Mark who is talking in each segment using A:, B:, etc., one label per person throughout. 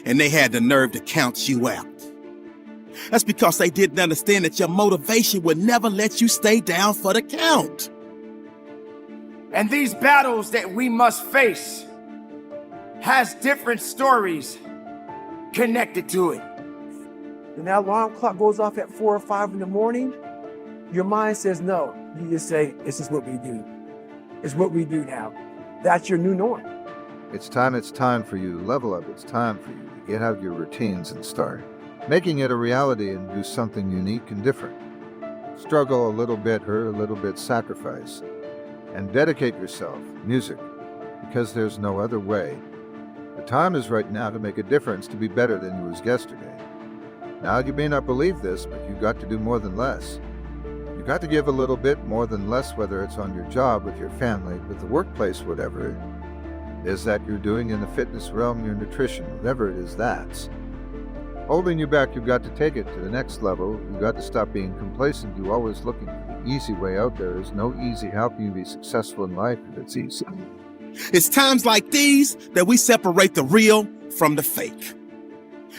A: and they had the nerve to count you out. That's because they didn't understand that your motivation would never let you stay down for the count.
B: And these battles that we must face has different stories connected to it.
C: When that alarm clock goes off at 4 or 5 in the morning, your mind says no. You just say, this is what we do. It's what we do now. That's your new norm.
D: It's time for you to level up. It's time for you to get out your routines and start making it a reality and do something unique and different. Struggle a little bit, hurt a little bit, sacrifice, and dedicate yourself, music, because there's no other way. The time is right now to make a difference, to be better than you was yesterday. Now, you may not believe this, but you've got to do more than less. You've got to give a little bit more than less, whether it's on your job, with your family, with the workplace, whatever it is that you're doing in the fitness realm, your nutrition, whatever it is that's holding you back. You've got to take it to the next level. You've got to stop being complacent. You're always looking for the easy way out. There is no easy. How can you be successful in life if it's easy?
A: It's times like these that we separate the real from the fake.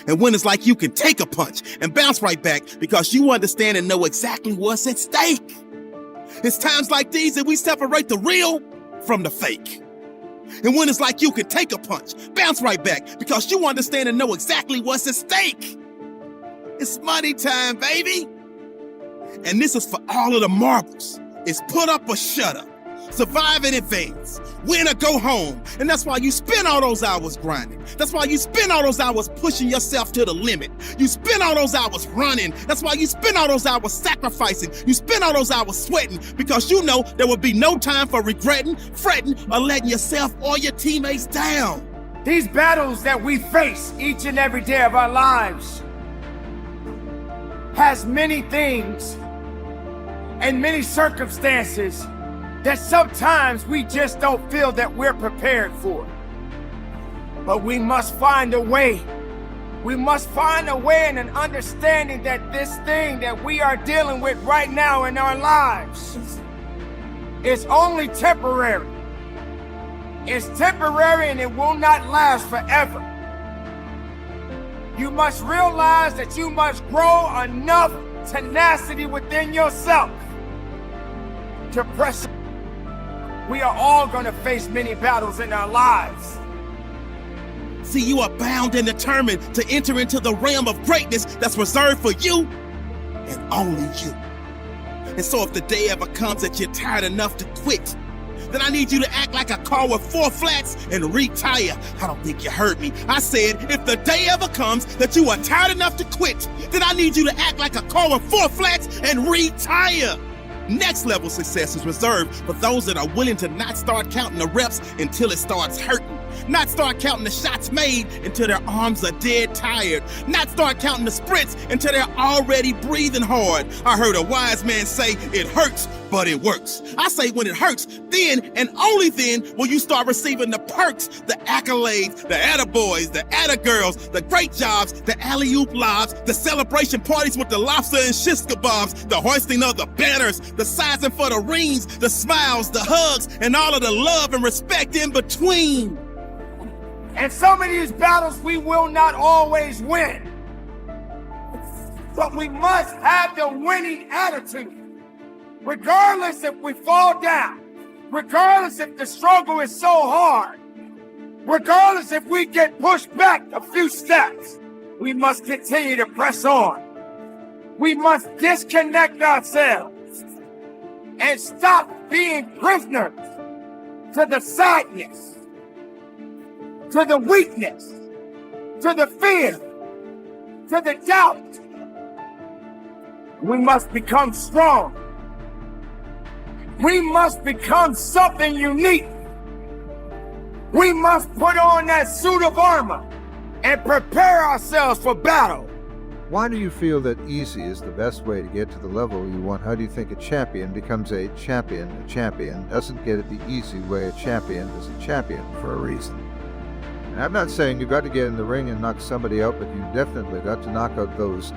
A: And when it's like you can take a punch and bounce right back because you understand and know exactly what's at stake. It's times like these that we separate the real from the fake. And when it's like you can take a punch, bounce right back because you understand and know exactly what's at stake. It's money time, baby. And this is for all of the marbles. It's put up or shut up. Survive in advance, win or go home. And that's why you spend all those hours grinding. That's why you spend all those hours pushing yourself to the limit. You spend all those hours running. That's why you spend all those hours sacrificing. You spend all those hours sweating because you know there will be no time for regretting, fretting, or letting yourself or your teammates down.
B: These battles that we face each and every day of our lives has many things and many circumstances that sometimes we just don't feel that we're prepared for. But we must find a way. We must find a way and an understanding that this thing that we are dealing with right now in our lives is only temporary. It's temporary and it will not last forever. You must realize that you must grow enough tenacity within yourself to press. We are all going to face many battles in our lives.
A: See, you are bound and determined to enter into the realm of greatness that's reserved for you and only you. And so if the day ever comes that you're tired enough to quit, then I need you to act like a car with 4 flats and retire. I don't think you heard me. I said, if the day ever comes that you are tired enough to quit, then I need you to act like a car with 4 flats and retire. Next level success is reserved for those that are willing to not start counting the reps until it starts hurting. Not start counting the shots made until their arms are dead tired. Not start counting the sprints until they're already breathing hard. I heard a wise man say, it hurts, but it works. I say when it hurts, then and only then will you start receiving the perks, the accolades, the attaboys, the attagirls, the great jobs, the alley-oop lobs, the celebration parties with the lobster and shish kebabs, the hoisting of the banners, the sizing for the rings, the smiles, the hugs, and all of the love and respect in between.
B: And some of these battles we will not always win. But we must have the winning attitude. Regardless if we fall down, regardless if the struggle is so hard, regardless if we get pushed back a few steps, we must continue to press on. We must disconnect ourselves and stop being prisoners to the sadness, to the weakness, to the fear, to the doubt. We must become strong. We must become something unique. We must put on that suit of armor and prepare ourselves for battle.
D: Why do you feel that easy is the best way to get to the level you want? How do you think a champion becomes a champion? A champion doesn't get it the easy way. A champion is a champion for a reason. And I'm not saying you've got to get in the ring and knock somebody out, but you definitely got to knock out those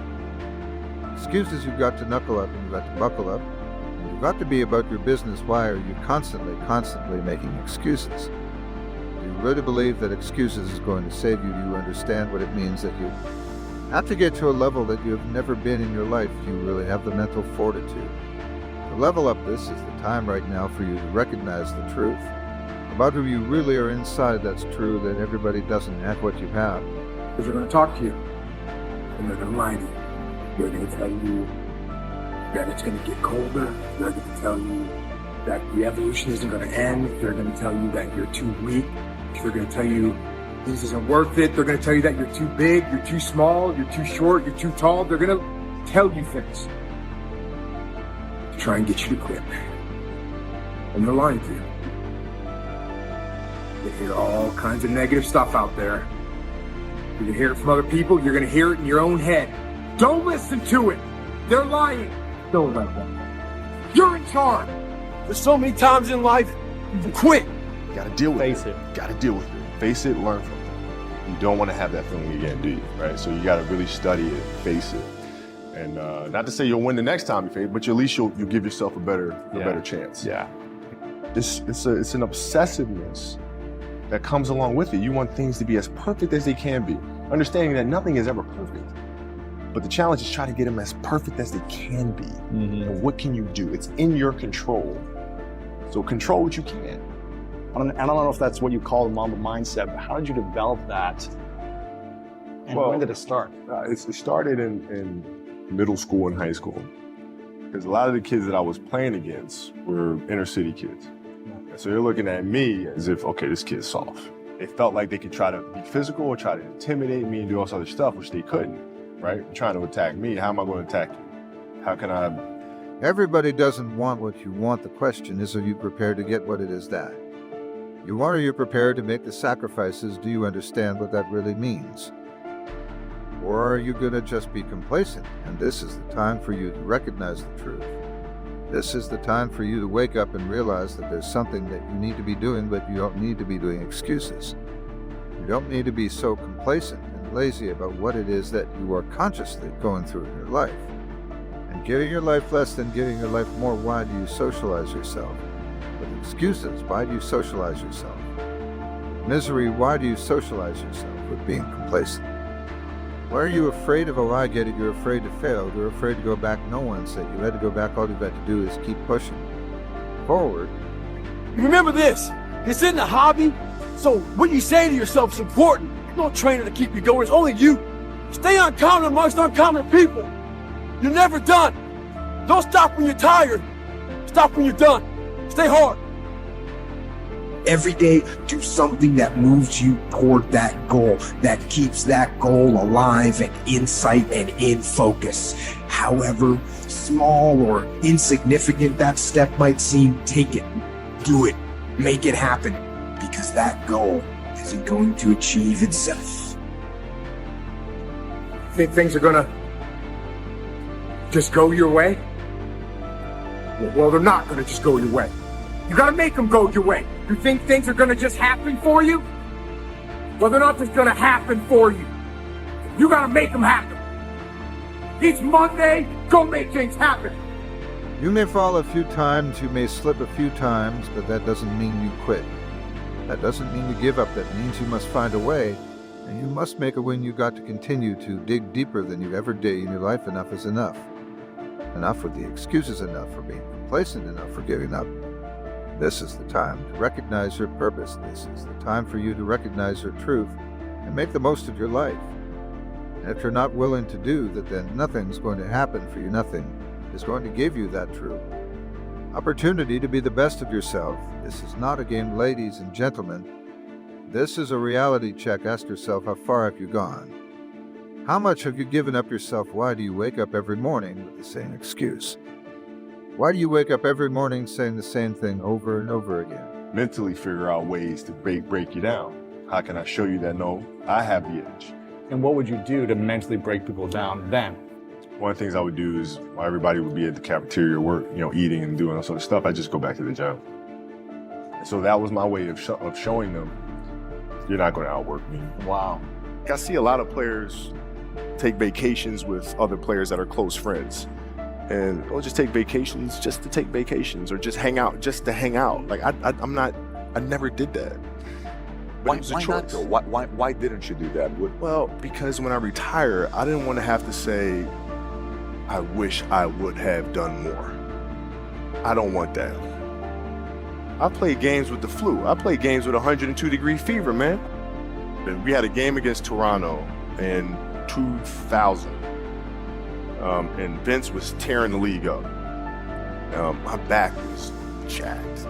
D: excuses. You've got to knuckle up and you've got to buckle up. And you've got to be about your business. Why are you constantly making excuses? Do you really believe that excuses is going to save you, do you understand what it means that you have to get to a level that you have never been in your life? Do you really have the mental fortitude? To level up, this is the time right now for you to recognize the truth about who you really are inside. That's true, that everybody doesn't have what you have.
B: Because they're going to talk to you, and they're going to lie to you. They're going to tell you that it's going to get colder. They're going to tell you that the evolution isn't going to end. They're going to tell you that you're too weak. They're going to tell you this isn't worth it. They're going to tell you that you're too big, you're too small, you're too short, you're too tall. They're going to tell you things to try and get you to quit. And they're lying to you. You hear all kinds of negative stuff out there. You're going to hear it from other people. You're going to hear it in your own head. Don't listen to it. They're lying. Don't let them. You're in charge.
C: There's so many times in life you quit.
E: You gotta deal with
F: Face
E: it.
F: it.
E: Gotta deal with it. Face it, learn from it. You don't want to have that feeling again, do you? Right? So you gotta really study it, face it. And not to say you'll win the next time you face it, but at least you'll give yourself a better chance.
F: Yeah.
E: It's an obsessiveness that comes along with it. You want things to be as perfect as they can be, understanding that nothing is ever perfect. But the challenge is trying to get them as perfect as they can be.
F: Mm-hmm.
E: And what can you do? It's in your control. So control what you can.
F: I don't know if that's what you call the Mamba mindset, but how did you develop that? And when did it start?
E: It started in middle school and high school. Because a lot of the kids that I was playing against were inner city kids. So they're looking at me as if, okay, this kid's soft. They felt like they could try to be physical or try to intimidate me and do all this other stuff, which they couldn't, right? Trying to attack me, how am I going to attack you? How can I?
D: Everybody doesn't want what you want. The question is, are you prepared to get what it is that you want? Are you prepared to make the sacrifices? Do you understand what that really means? Or are you going to just be complacent? And this is the time for you to recognize the truth. This is the time for you to wake up and realize that there's something that you need to be doing, but you don't need to be doing excuses. You don't need to be so complacent and lazy about what it is that you are consciously going through in your life. And giving your life less than giving your life more. Why do you socialize yourself with excuses? Why do you socialize yourself with misery? Why do you socialize yourself with being complacent? Why are you afraid of a lie? Get it? You're afraid to fail. You're afraid to go back. No one said you had to go back. All you've got to do is keep pushing forward.
C: Remember this, it's in the hobby, so what you say to yourself is important. There's no trainer to keep you going, it's only you. Stay uncommon amongst uncommon people. You're never done. Don't stop when you're tired. Stop when you're done. Stay hard.
B: Every day, do something that moves you toward that goal, that keeps that goal alive and in sight and in focus. However small or insignificant that step might seem, take it, do it, make it happen, because that goal isn't going to achieve itself. Think things are gonna just go your way? Well, they're not gonna just go your way. You gotta make them go your way. You think things are gonna just happen for you? Well, they're not just gonna happen for you. You gotta make them happen. Each Monday, go make things happen.
D: You may fall a few times, you may slip a few times, but that doesn't mean you quit. That doesn't mean you give up. That means you must find a way, and you must make a way. You got to continue to dig deeper than you ever did in your life. Enough is enough. Enough with the excuses, enough for being complacent, enough for giving up. This is the time to recognize your purpose. This is the time for you to recognize your truth and make the most of your life. And if you're not willing to do that, then nothing's going to happen for you. Nothing is going to give you that true opportunity to be the best of yourself. This is not a game, ladies and gentlemen. This is a reality check. Ask yourself, how far have you gone? How much have you given up yourself? Why do you wake up every morning with the same excuse? Why do you wake up every morning saying the same thing over and over again?
E: Mentally figure out ways to break you down. How can I show you that, no, I have the edge?
F: And what would you do to mentally break people down then?
E: One of the things I would do is, while everybody would be at the cafeteria work, eating and doing all sort of stuff, I just go back to the gym. And so that was my way of showing them, you're not going to outwork me.
F: Wow.
G: I see a lot of players take vacations with other players that are close friends. And we'll just take vacations just to take vacations, or just hang out just to hang out. Like I never did that. But it was a
H: Why not
G: choice.
H: though? Why didn't you do that?
G: Well, because when I retire, I didn't want to have to say, I wish I would have done more. I don't want that. I played games with the flu. I played games with 102-degree fever, man. And we had a game against Toronto in 2000. And Vince was tearing the league up. My back was jacked.